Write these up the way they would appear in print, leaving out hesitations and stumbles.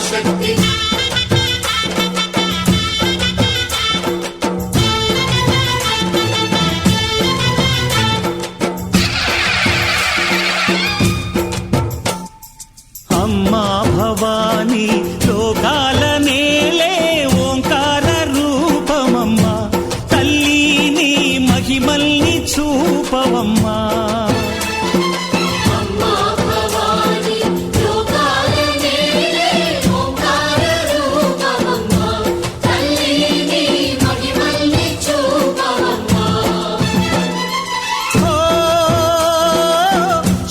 శక్తి అమ్మా భవాని లోకాల నేలే ఓంకార రూపమమ్మా తల్లి నీ మహిమల్ని చూపవమ్మా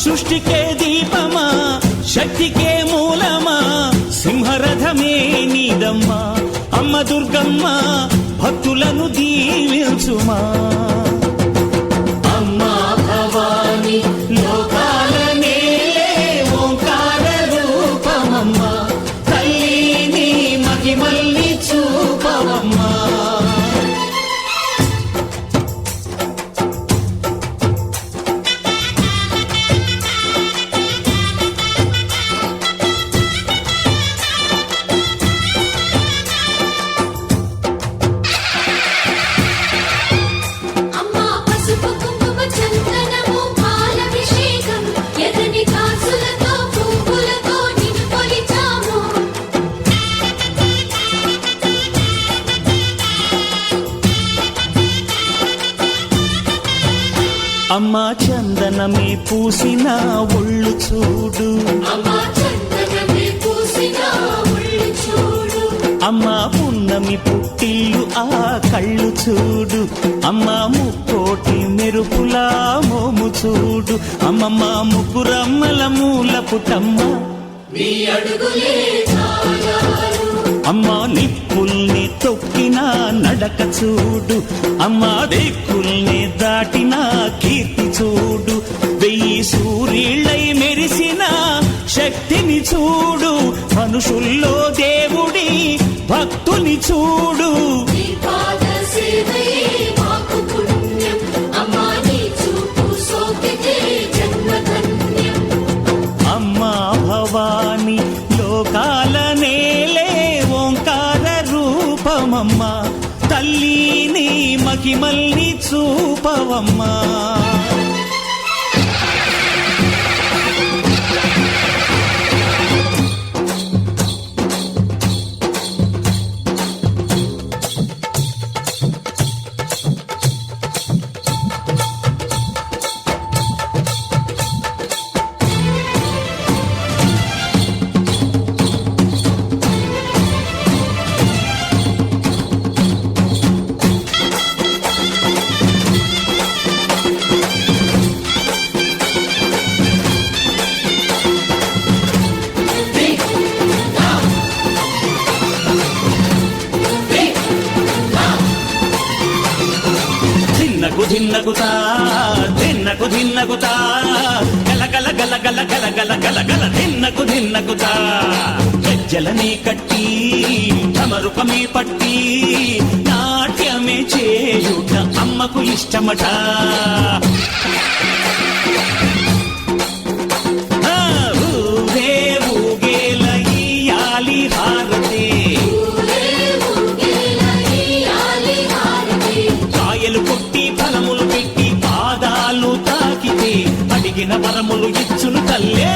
సృష్టికే దీపమా శక్తికే మూలమా సింహరథమే నీదమ్మా అమ్మ దుర్గమ్మ భక్తులను దీవించుమా అమ్మా భవాని లోకాల నేలే ఓంకార రూపమమ్మా తల్లి నీ మహిమల్ని చూపవమ్మా అమ్మా చందనమే పూసిన ఒళ్ళు చూడు అమ్మా పున్నమి పుట్టిల్లు ఆ కళ్ళు చూడు అమ్మా ముక్కోటి మెరుపులా మోము చూడు అమ్మమ్మ ముగ్గురమ్మల మూల పుటమ్మ అమ్మా నిప్పుల్ని తొక్కిన నడక చూడు అమ్మా దిక్కుల్ని దాటిన కీర్తి చూడు వెయ్యి సూర్యుళ్ళై మెరిసిన శక్తిని చూడు మనుషుల్లో దేవుడి భక్తుని చూడు అమ్మా భవాని లోకాల నేలే ఓంకార రూపమమ్మా తల్లి నీ మహిమల్ని చూపవమ్మా ధిన్నగుతా ధిన్నకు ధిన్నగుతా గల గల గల గల గల గల గల గల ధిన్నగుతా గజ్జలనే కట్టి తమరుకమే పట్టి నాట్యమే చేయుట అమ్మకు ఇష్టమట ఊరే ఊగేల ఇయ్యాలి హారతి కాయలు కొట్టి ఫలములు పెట్టి పాదాలు తాకితే అడిగిన వరములు ఇచ్చును తల్లే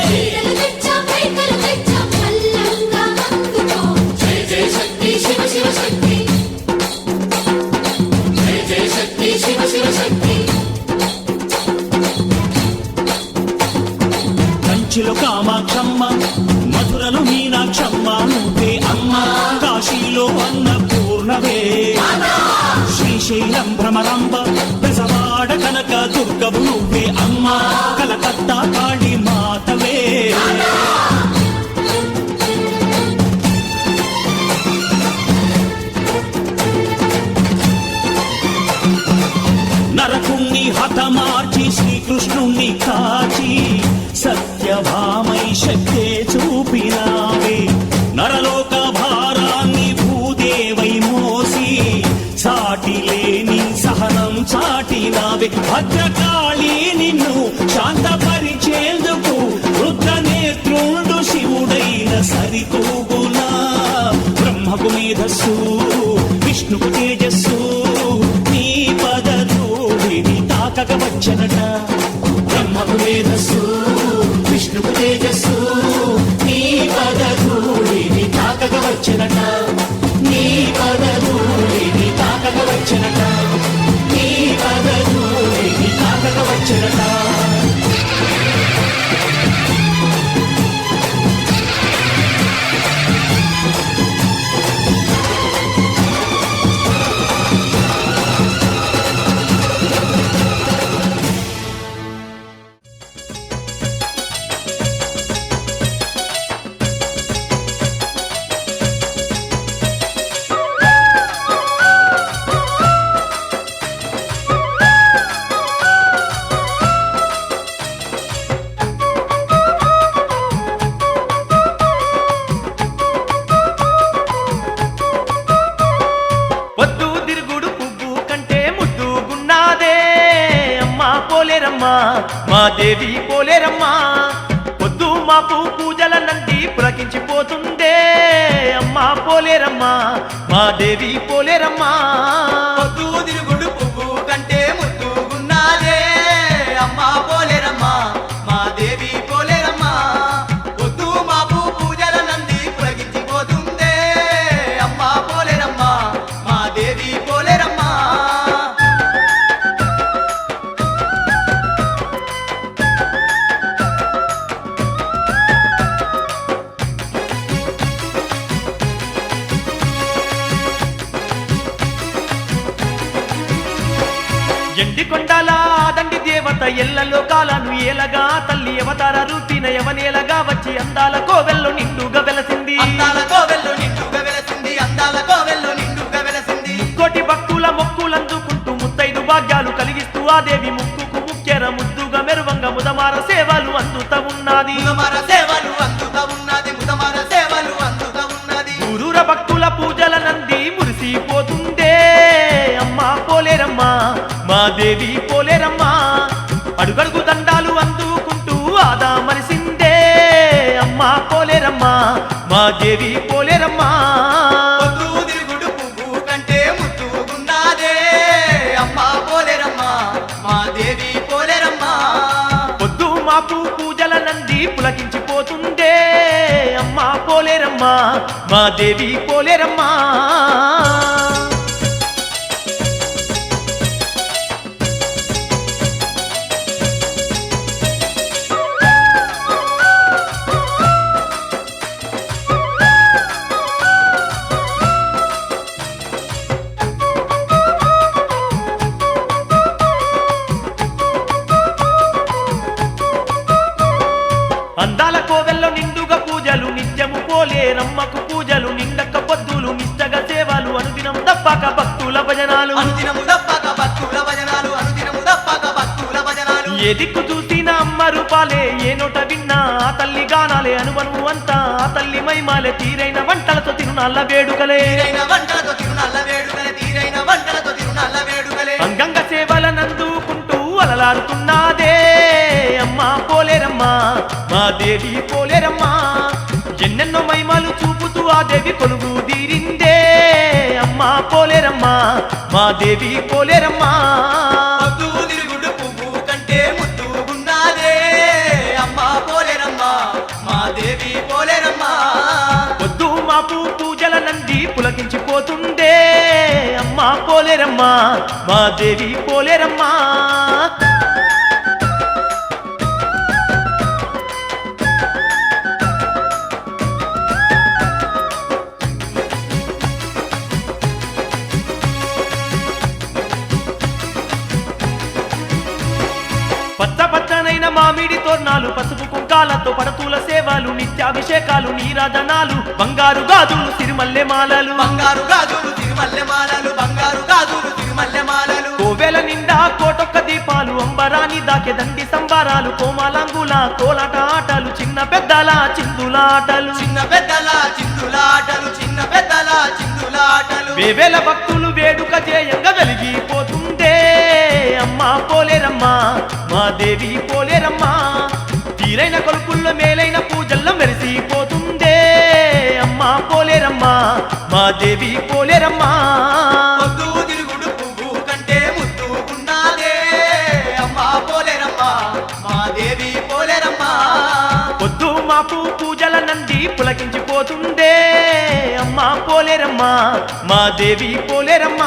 కంచిలో కామాక్షమ్మ మధురలో మీనాక్షమ్మ నువ్వే అమ్మ కాశీలో అన్నపూర్ణవే శ్రీశైలం భ్రమరంబ బెజవాడ కనక దుర్గవు నువ్వే అమ్మ కలకత్తా కాళీ మాతవే నరకుణ్ణి హతమార్చి శ్రీకృష్ణుణ్ణి కాచి సత్యభామై శక్తే చూపినావే నరలోక భారాన్ని భూదేవై మోసి సాటి లేని సహనం చాటినావే భద్రకాళి నిన్ను శాంతపరిచేందుకు రుద్రనేత్రుండు శివుడైన సరితూగునా బ్రహ్మకు మేధస్సు విష్ణుకు తేజస్సు నీ పదధూళిని తాకక వచ్చనట బ్రహ్మకు మేధస్సు విష్ణుకు తేజస్సు నీ పదధూళిని తాకక వచ్చనట నీ పదధూళిని తాకక వచ్చనట నీ పదధూళిని తాకక వచ్చనట మా దేవి పోలేరమ్మా పొద్దు మాపు పూజల నంది పులకించిపోతుందే అమ్మా పోలేరమ్మా మా దేవి పోలేరమ్మా పొద్దు తిరుగుడు పువ్వు కంటే ముద్దుగున్నాదే అమ్మా పోలేరమ్మా మా దేవి పోలేరమ్మా పొద్దు మాపు పూజల నంది పులకించిపోతుందే అమ్మా పోలేరమ్మా మా దేవి పోలేరమ్మా ఎండి కొండల దండి దేవత ఎల్ల లోకాలను ఏలగా తల్లి అవతార రూపిన యవనేలగా వచ్చి అందాల కోవెల్లో నిండుగా వెలసింది అందాల కోవెల్లో నిండుగా వెలసింది అందాల కోవెల్లో నిండుగా వెలసింది కోటి భక్తుల మొక్కులందుకుంటూ ముత్తైదు భాగ్యాలు కలిగిస్తూ ఆ దేవి ముక్కుకు ముక్కెర ముద్దుగా మెరువంగ ముదమార సేవలు అందుతా ఉన్నది ముదమార సేవలు అందుతా ఉన్నది ముదమార సేవలు అందుతా ఉన్నది ఊరూర భక్తుల పూజల నంది మురిసిపోతుందే అమ్మా పోలేరమ్మా మా దేవి పోలేరమ్మా అడుగడుగు దండాలు అందుకుంటూ ఆదా మరిసిందే అమ్మా పోలేరమ్మా మా దేవి పోలేరమ్మా పొద్దు తిరుగుడు పువ్వు కంటే ముద్దుగున్నాదే అమ్మా పోలేరమ్మా మా దేవి పోలేరమ్మా పొద్దు మాపు పూజల నంది పులకించిపోతుందే అమ్మా పోలేరమ్మా మా దేవి పోలేరమ్మా అందాల కోవెల్లో నిండుగా పూజలు నిత్యము పోలేరమ్మకు పూజలు నిండక పొద్దులు నిష్టగా సేవలు అనుదినం తప్పక భక్తుల భజనాలు అనుదినము తప్పక భక్తుల భజనాలు అనుదినము తప్పక భక్తుల భజనాలు ఏ దిక్కు చూసిన అమ్మ రూపాలే ఏ నోట విన్నా ఆ తల్లి గానాలే అనువను అంతా ఆ తల్లి మైమాలే తీరైన వంటలతో తిరునాళ్ళ వేడుకలే తీరైన వంటలతో తిరునాళ్ళ వేడుకలే తీరైన వంటలతో తిరునాళ్ళ వేడుకలే అంగంగ సేవలనందుకుంటూ అలలాడుతున్నదే అమ్మా పోలేరమ్మా మా దేవి పోలేరమ్మా ఎన్నెన్నో మహిమలు చూపుతూ ఆ దేవి కొలువు తీరిందే అమ్మా పోలేరమ్మా మా దేవి పోలేరమ్మా పొద్దు తిరుగుడు పువ్వు కంటే ముద్దుగున్నాదే అమ్మా పోలేరమ్మా మా దేవి పోలేరమ్మా పొద్దు మాపు పూజల నంది పులకించిపోతుందే అమ్మా పోలేరమ్మా మా దేవి పోలేరమ్మా పచ్చనైన మామిడి తోర్నాలు పసుపు కుంకాలతో పడతూల సేవలు నిత్యాభిషేకాలు నీరాజనాలు బంగారు గాజులు సిరిమల్లె మాలలు బంగారు గాజులు తిరుమల్లె మాలలు బంగారు గాజులు తిరుమల్లె మాలలు కోవెల నిండా కోటొక్క దీపాలు అంబరాని దాకే దండి సంబారాలు కోమాలంగుల కోలాట ఆటలు చిన్న పెద్దల చిందులాటలు చిన్న పెద్దల చిందులాటలు చిన్న పెద్దల చిందులాటలు వేవేల భక్తులు వేడుక చేయంగా వెలిగిపోతుందే అమ్మా పోలేరమ్మా మా దేవి పోలేరమ్మా తీరైన కొలుపుల్లో మేలైన పూజల్లో మెరిసిపోతుందే అమ్మా పోలేరమ్మ మా దేవి పోలేరమ్మ పొద్దు తిరుగుడు పువ్వు కంటే ముద్దుకున్నాదే అమ్మా పోలేరమ్మ మా దేవి పోలేరమ్మ పొద్దు మాపు పూజల నంది పులకించిపోతుందే అమ్మా పోలేరమ్మ మా దేవి పోలేరమ్మ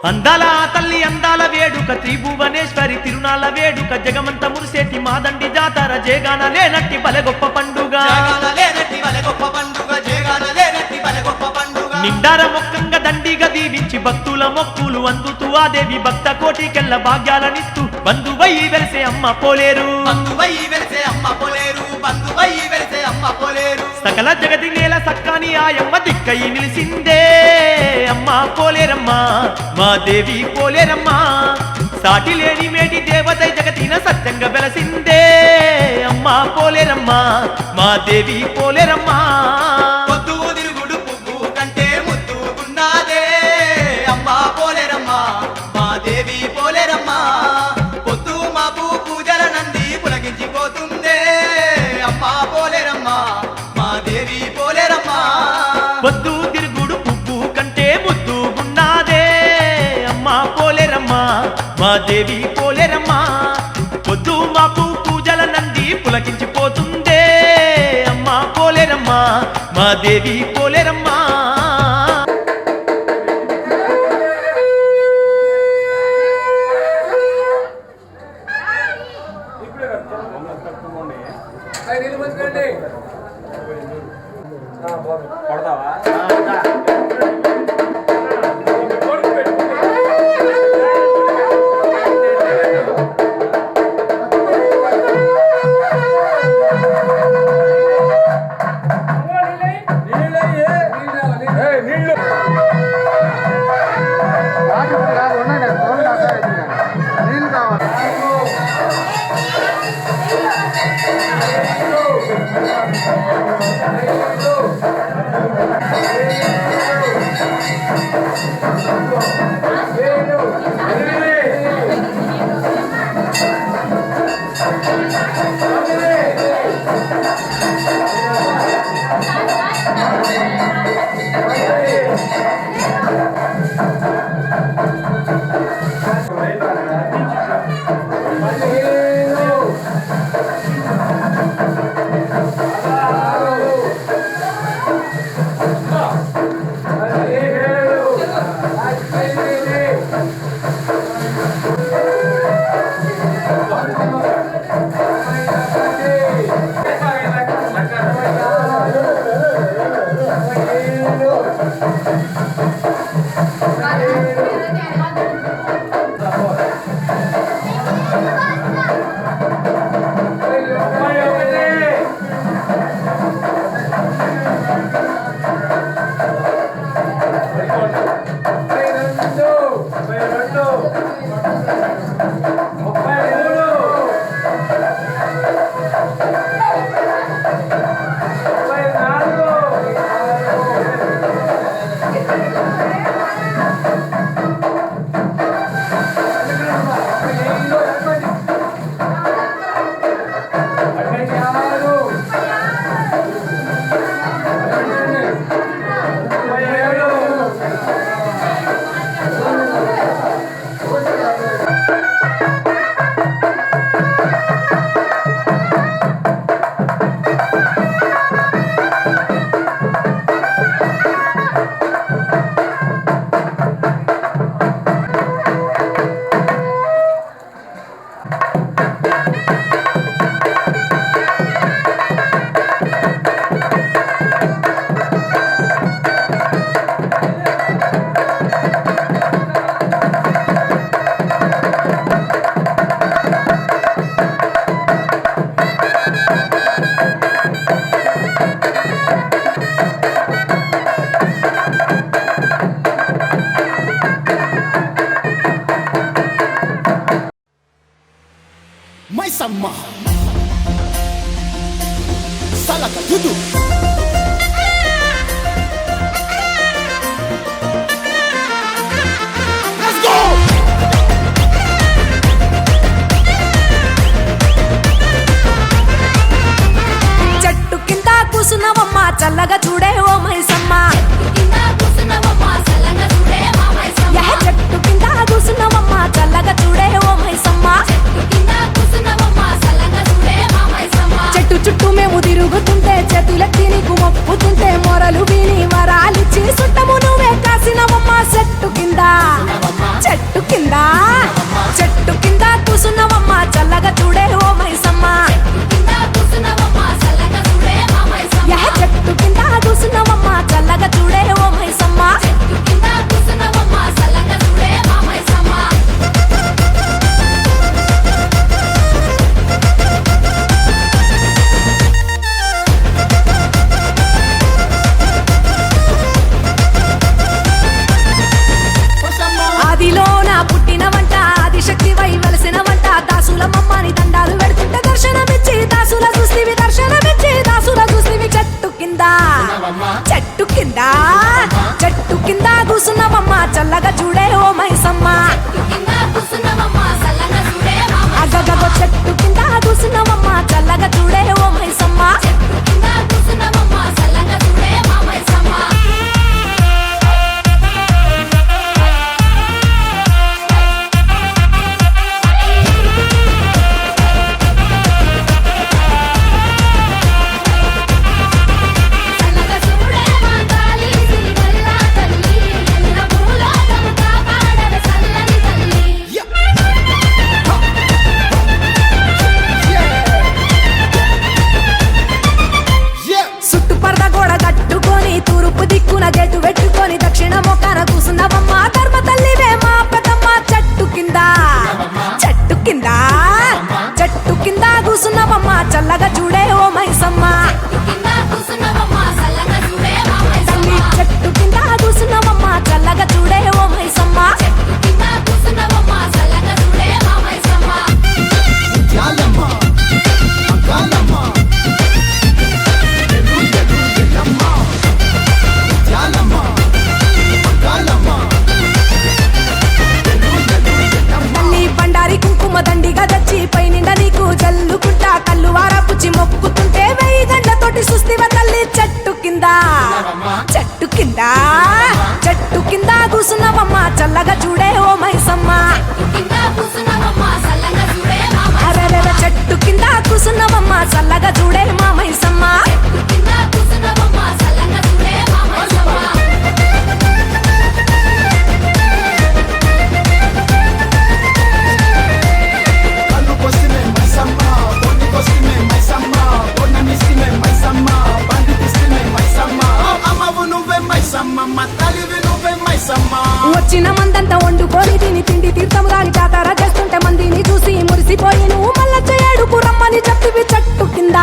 అందాల తల్లి అందాల వేడుక త్రిభువనేశ్వరి తిరునాళ్ళ వేడుక జగమంత మురిసేటి మాదండి జాతర జేగాన లేనట్టి బలె గొప్ప పండుగ జగాన లేనట్టి వలె గొప్ప పండుగ జగాన లేనట్టి వలె గొప్ప పండుగ నిండార మొక్కంగా దండిగా దీవించి భక్తుల మొక్కులు అందుతూ ఆ దేవి భక్త కోటికెళ్ళ భాగ్యాలనిస్తూ బంధువై వెలిసే అమ్మ పోలేరు బంధువై వెలిసే అమ్మ పోలేరు బంధువై వెలిసే అమ్మ పోలేరు సకల జగతి నేల సక్కాని ఆయమ్మ దిక్కై నిలిసిందే అమ్మ పోలేరమ్మ మా దేవి పోలేరమ్మ సాటి లేని మేటి దేవతై జగతిన సత్యంగా వెలసిందే అమ్మ పోలేరమ్మ మా దేవి పోలేరమ్మ పొద్దు తిరుగుడు పువ్వు కంటే ముద్దుకున్నాదే అమ్మా పోలేరమ్మ మా దేవి పోలేరమ్మ పొద్దు మాపు పూజల నంది పులకించిపోతుందే అమ్మా పోలేరమ్మ మా దేవి పోలేరమ్మ పొద్దు తిరుగుడు పువ్వు కంటే ముద్దుగున్నాదే అమ్మ పోలేరమ్మ మా దేవి పోలేరమ్మ పొద్దు మాపు పూజల నంది పులకించిపోతుందే అమ్మ పోలేరమ్మ మా దేవి పోలేరమ్మ చల్లగా చూడే ఓ మైసమ్మ యహ చెట్టు కింద కూసున్నవమ్మ చల్లగా చూడే ఓ మైసమ్మ చెట్టు చుట్టూ మేము తిరుగుతుంటే చేతులెత్తి నీకు మొక్కుతుంటే మొరలు విని వరాలిచ్చి సుట్టము నువ్వే కాసినవమ్మ చెట్టు కింద చెట్టు కింద చెట్టు కింద కూసున్నవమ్మ చల్లగా చూడే ఓ మైసమ్మ యహ చెట్టు కింద కూసున్నవమ్మ చల్లగా చూడే ఓ మైసమ్మ ఆదిలోన పుట్టినవంట ఆదిశక్తి వై వెలసినవంట దాసుల మమ్మని దండాలు పెడుతుంటే దర్శనమిచ్చి దాసుల చూస్తివి దర్శనమిచ్చి దాసుల చూస్తివి చెట్టు కింద చెట్టు కింద చెట్టు కింద కూసున్నవమ్మ చల్లగా చూడే ఓ మైసమ్మ అగగగో చెట్టు కింద కూసున్నవమ్మ చల్లగా చూడే ఓ మైసమ్మ చుట్టుపరద గోడ కట్టుకొని తూర్పు దిక్కున గేటు పెట్టుకొని దక్షిణ మొక్కన కూసున్నవమ్మ ధర్మ తల్లివే మా పెద్దమ్మ చెట్టు కింద చెట్టు కింద చెట్టు కింద కూసున్నవమ్మ చల్లగా చూడే ఓ మైసమ్మ తల్లి చెట్టు కింద కూసున్నవమ్మ చల్లగా చూడే ఓ మైసమ్మ తల్లి బండారి కుంకుమ దండిగా తెచ్చి పై నిండా నీకు జల్లుకుంటా కళ్ళు వారపుచ్చి మొక్కుతుంటే వెయ్యి గంటతోటి సుస్తివ తల్లి చెట్టు కింద చెట్టు కింద చెట్టు కింద కూసున్నవమ్మ చల్లగా చూడే ఓ మైసమ్మ అరెరెర చెట్టు కింద కూసున్నవమ్మ చల్లగా చూడే మా Maisamma Alu costime mai sama, boni costime mai sama, bona mistime mai sama, bandit istime mai sama. Amavu nuve mai sama, matali nuve mai sama. వచ్చిన మందంతా వండుకొని తిని తిండి తీర్థం రాని జాతర చేస్తుంటే మందిని చూసి మురిసిపోయి నువ్వు మల్ల చేయడుకు రమ్మని చెప్పివి చెట్టు కింద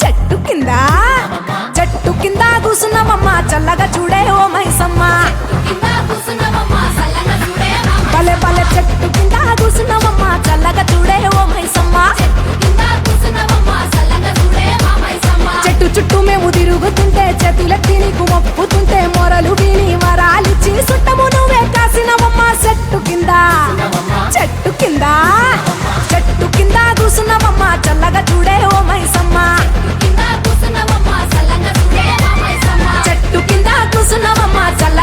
చెట్టు కింద చెట్టు కింద కూసున్నవమ్మ చల్లగా చూడే ఓ మైసమ్మ భలే భలే చెట్టు కింద కూసున్నవమ్మ చల్లగా చూడే ఓ మైసమ్మ చెట్టు చుట్టూ మేము తిరుగుతుంటే చేతులెత్తి నీకు మొక్కుతుంటే మొరలు విని వరాలిచ్చి సుట్టము నువ్వే కాసినవమ్మ చెట్టు కింద చెట్టు కింద చెట్టు కింద కూసున్నవమ్మ చల్లగా చూడే ఓ మైసమ్మ చెట్టు కింద కూసున్నవమ్మ చల్ల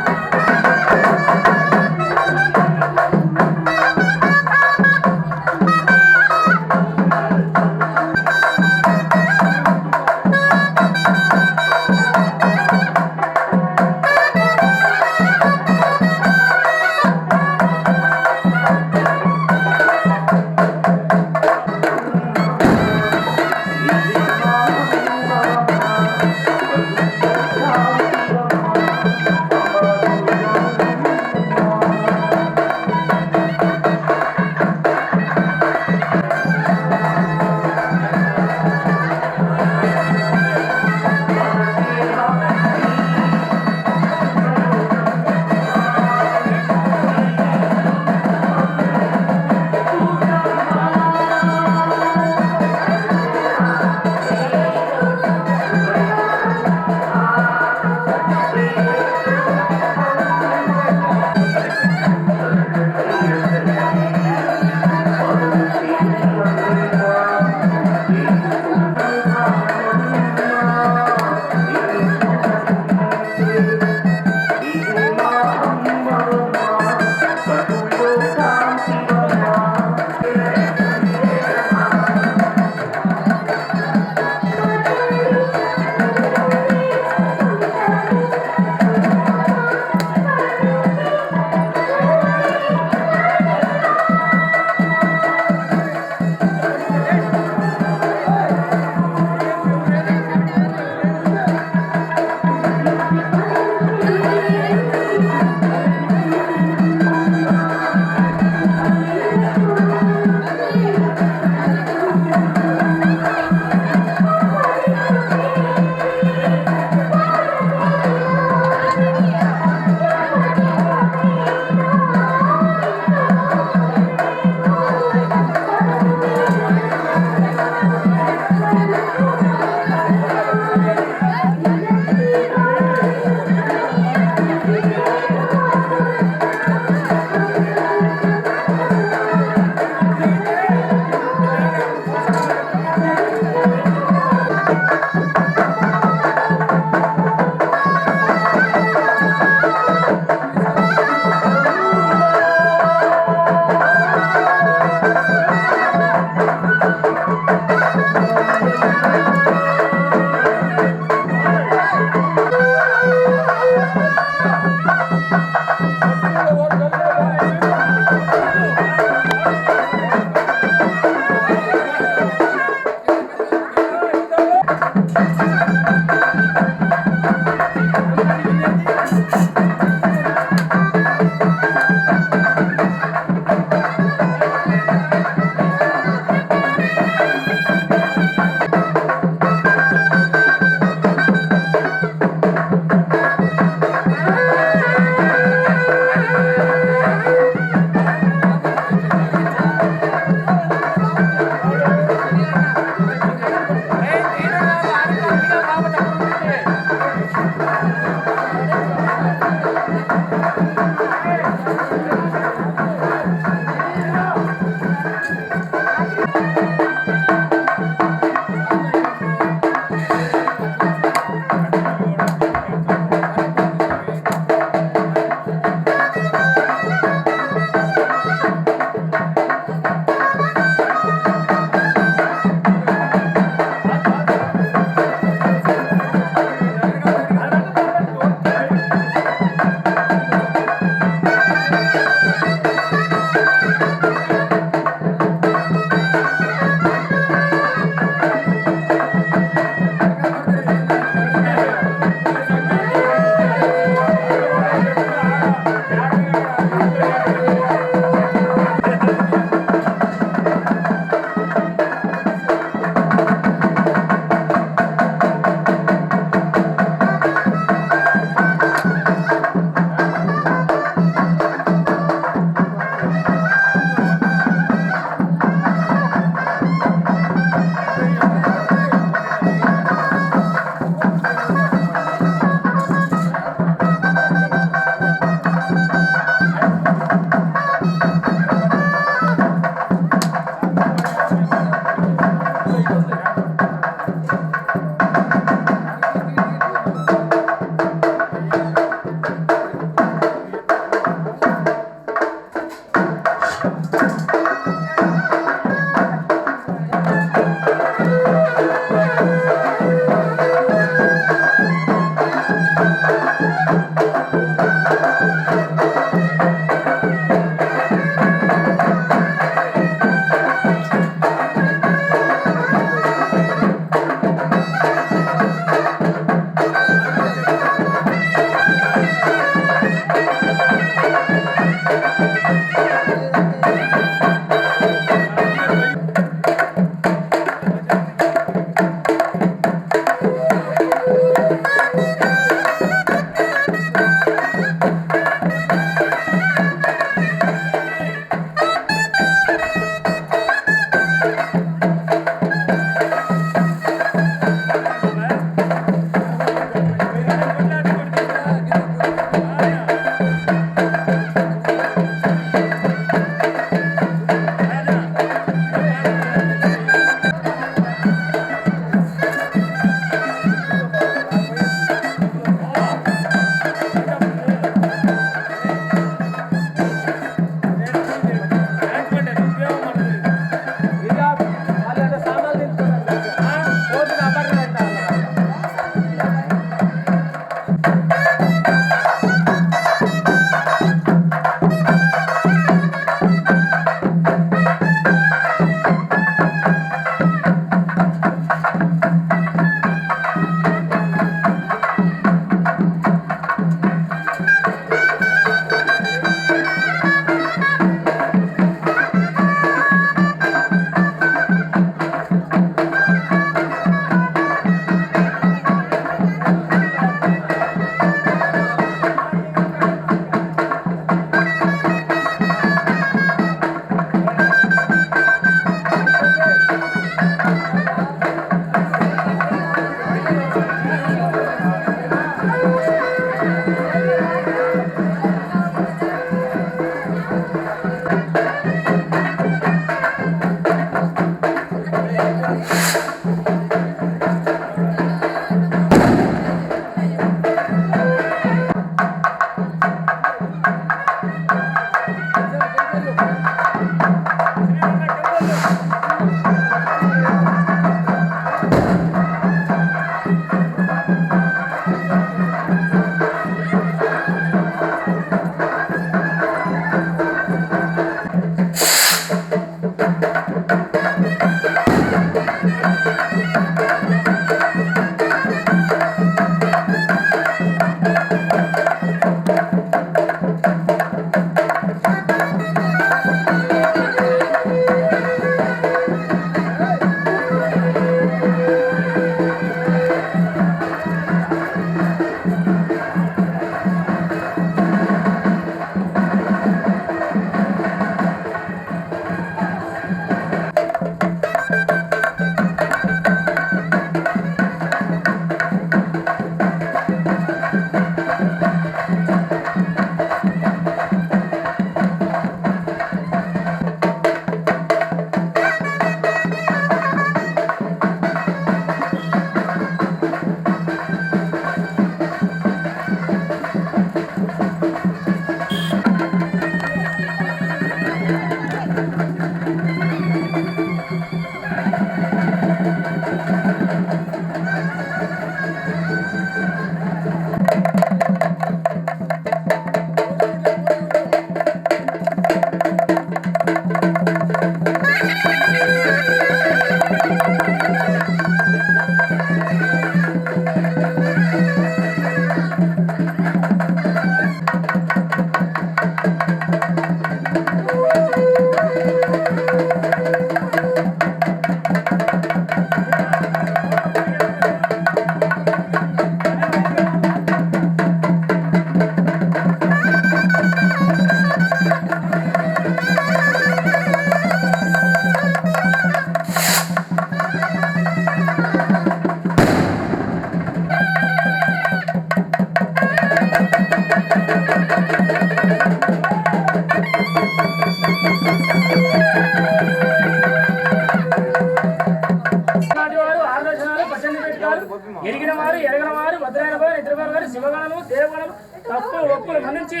భద్రాయన గారు ఇద్దరు గారు శివగణము దేవగణము తప్పులు ఒప్పులు మన్నించి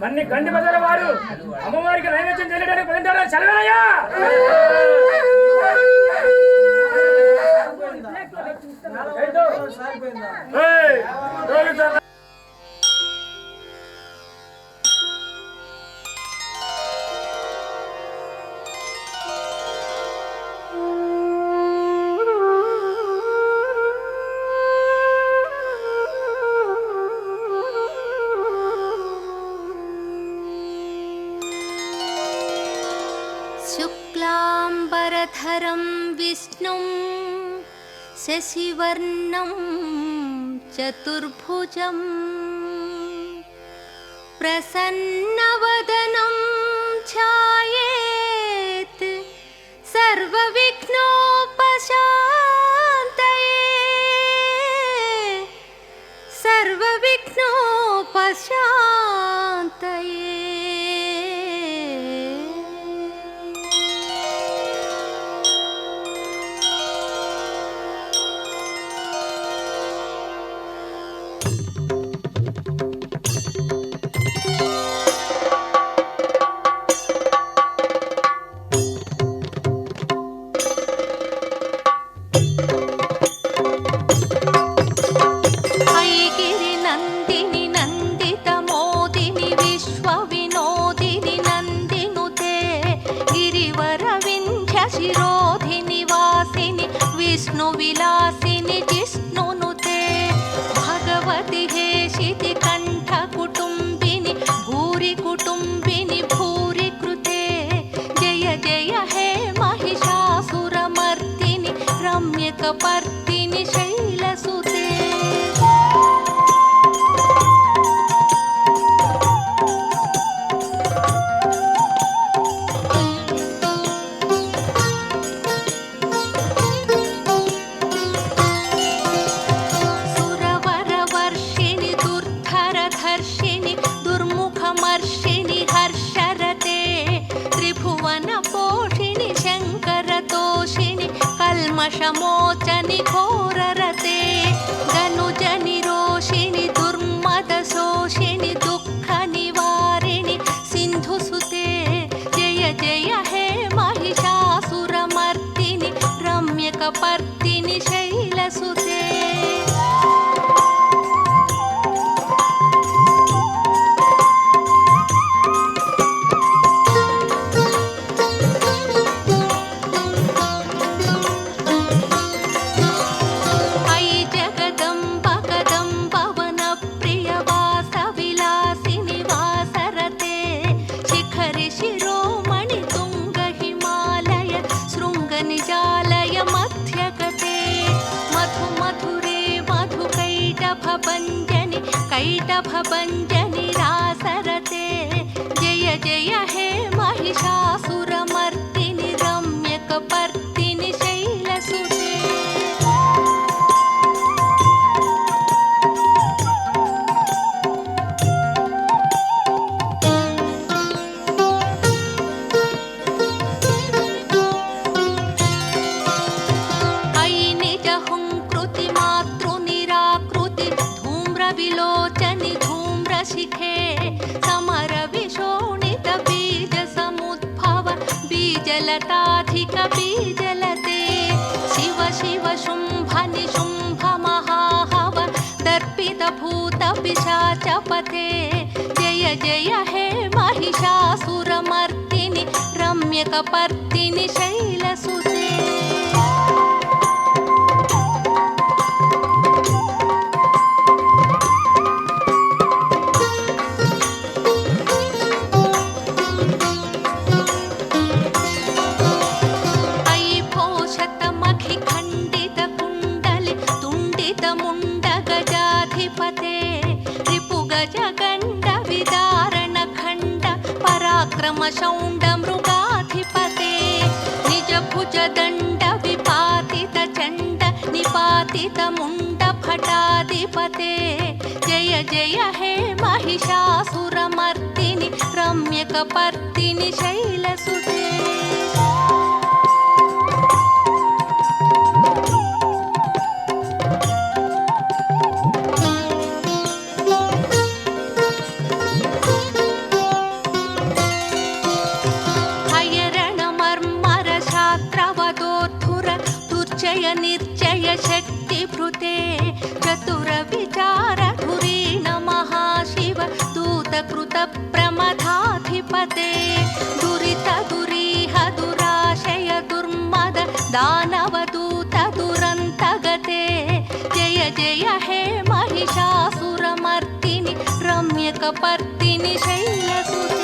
మన్ని గండి బజార వారు అమ్మవారికి నైవేద్యం చేయడానికి పొందారా చలవయ్యా. शुक्लाम्बरधरं विष्णुं शशिवर्णं चतुर्भुजं प्रसन्नवदनं ध्यायेत् सर्वविघ्नोपशान्तये सर्वविघ्नोपशान्तये। विलासिनि जिष्णुनुते भगवति हेशिति कंठ कुटुंबिनि भूरि कुटुंबिनि भूरि कृते जय जय हे महिषासुरमर्दिनि रम्यकपर्दिनि शैलसुते। कल्मषमोचनि घोररते धनुजनि रोषिणि दुर्मदशोषिणि दुःखनिवारिणि सिन्धुसुते जय जय हे महिषासुरमर्दिनि रम्यकपर्दिनि शैलसुते। कैटभञ्जनि रासरते जय जय हे महिषासुरमर्दिनि रम्यकपर्दिनि शैलसुते। शिखे समरविशोणित बीजसमुद्भव बीजलताधिक बीजलते शिव शिव शुम्भ निशुम्भ महाहव दर्पित भूत पिशाचपते जय जय हे महिषासुरमर्दिनि रम्यकपर्दिनि शैलसुते। क्रमशौण्ड मृगाधिपते निज भुज दण्ड विपातित चण्ड निपातित मुण्ड भटाधिपते जय जय हे महिषासुरमर्दिनि रम्यकपर्दिनि शैलसुते। कृत प्रमथाधिपते दुरित दुरीह दुराशय दुर्मद दानवदूत दुरन्तगते जय जय हे महिषासुरमर्दिनि रम्यकपर्दिनि शैलसुते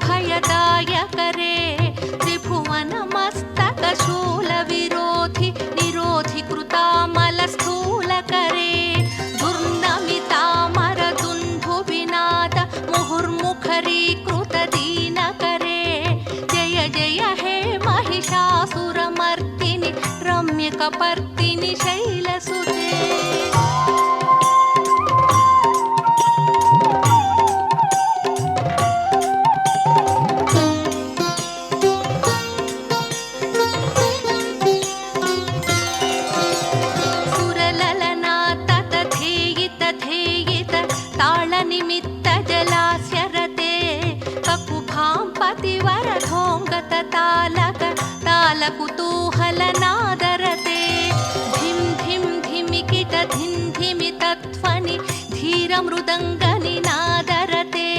भयदायकरे त्रिभुवनमस्तकशूल विरोधि निरोधि कृतामलस्थूलकरे दुर्नमितामरदुन्धुविनाद मुहुर्मुखरीकृत दीनकरे जय जय हे महिषासुरमर्दिनि रम्यकपर्दिनि शैलसुते तालकुतूहलनादरते धिं धिं धिमिकिट धिं धिमि तत्त्वनि धीरमृदङ्गनिनादरते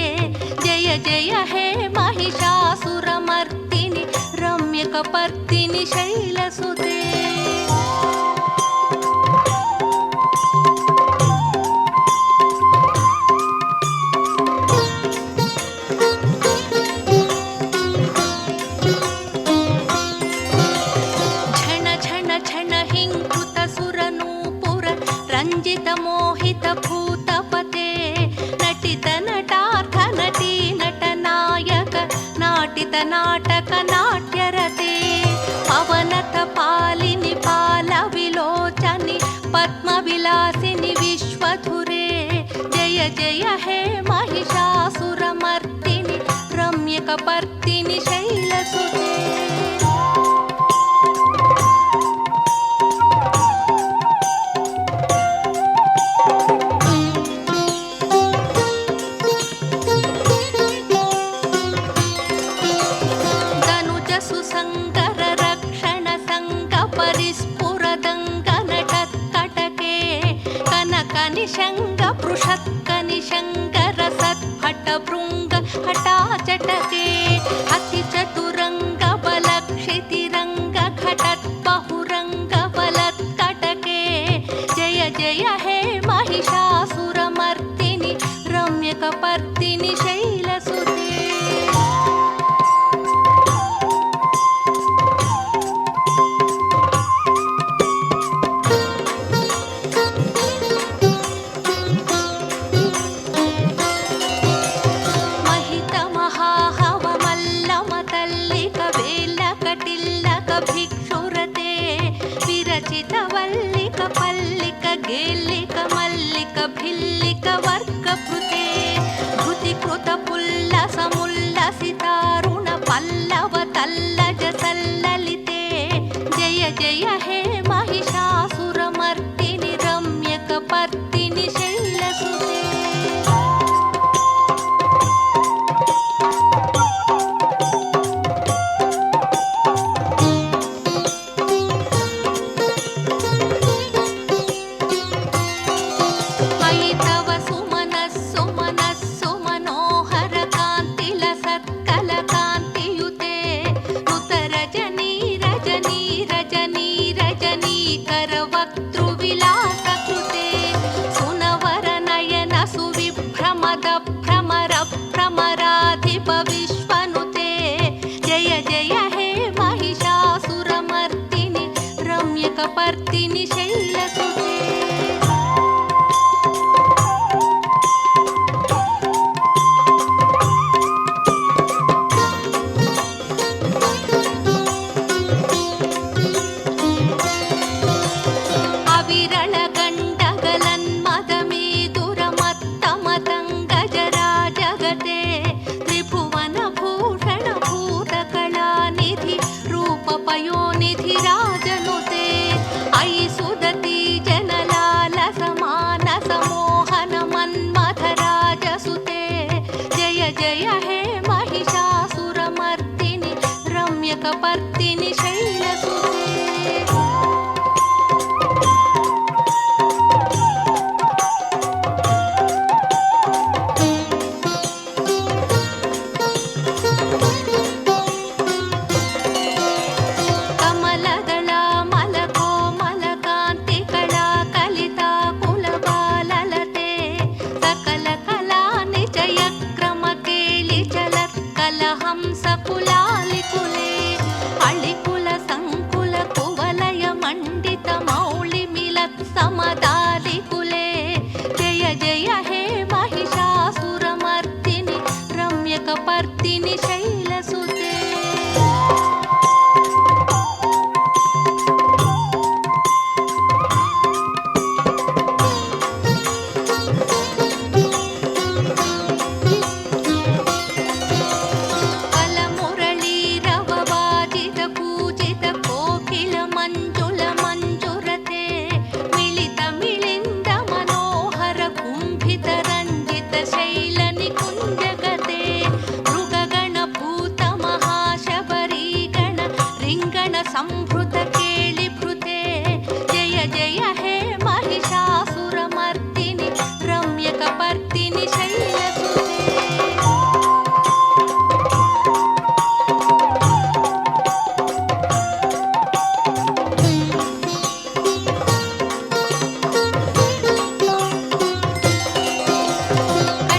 जय जय हे महिषासुरमर्दिनि रम्यकपर्दिनि शैलसुते ರಂಜಿತ ಮೋಹಿತ ಭೂತಪತೆ ನಟಿತ ನಟಾರ್ಥ ನಟಿ ನಟನಾಯಕ ನಾಟಿತ ನಾಟಕ ನಾಟ್ಯರತೆ ಪವನತ ಪಾಲಿನಿ ಪಾಲ ವಿಲೋಚನಿ ಪದ್ಮ ವಿಲಾಸಿನಿ ವಿಶ್ವಧುರೆ ಜಯ ಜಯ ಹೇ महिषासुरमर्दिनि रम्यकपर्दिनि शैलसुते निशंग पृषत्क निशंग रसत्फट भृंग हटाचटके अति चतुरंग बलक्षितिरंग घटत बहुरंग बलत्कटके जय जय हे महिषासुरमर्दिनि रम्यकपर्दिनि शैलसुते भिक्षुरते विरचित वल्लिक पल्लिक गेल्लिक मल्लिक भिल्लिक वर्गभृते भृतिकृत पुल्लस मुल्लसितारुण पल्लव तल्लज सल्ललिते जय जय हे महिषासुरमर्दिनि रम्यकपर्दिनि शैलसुते भ्रमराधिप विश्वनुते जय जय हे महिषासुरमर्दिनि रम्यकपर्दिनि शैलसुते पयोनिधि राजनुते ऐ सुदती जन రమ్యకపర్తిని శైలసుతే హంసకులాలికులే అళికుల సంకుల కువలయ మండిత మౌళి మిలత్ సమదాలికులే జయ జయ హే మహిషాసురమర్దిని రమ్యకపర్దిని శైలసుతే సంభృత కేళిభృతే జయ జయ హే మహిషాసురమర్దిని రమ్యకపర్దిని శైలసుతే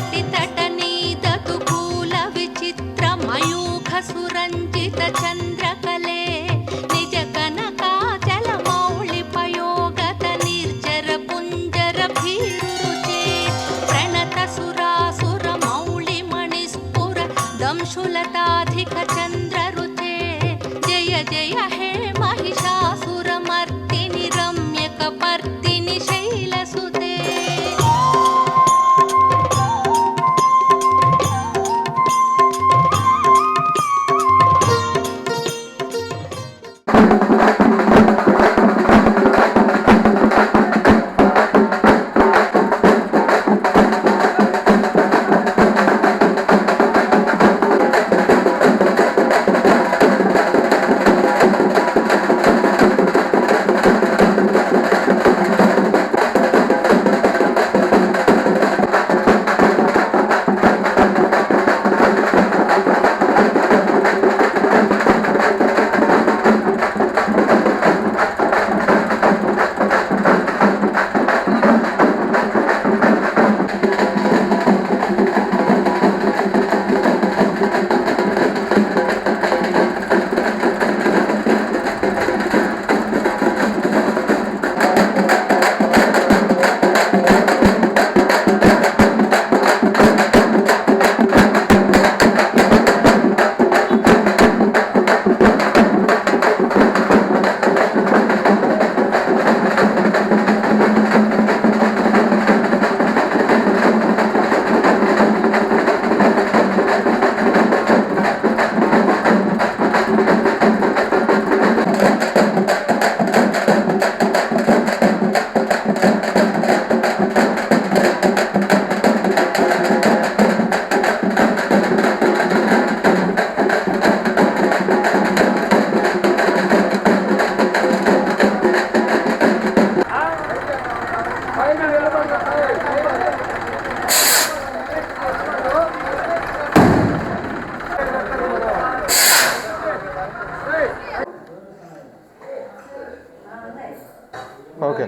కటితటనీదతు కూల విచిత్ర మయూఖ సురంజిత చంద్రకలే దంశులతాధిక చంద్రరుతే జయ జయ హే మహిషాసురమర్దిని రమ్యకపర్దిని శైలసుతే ఓకే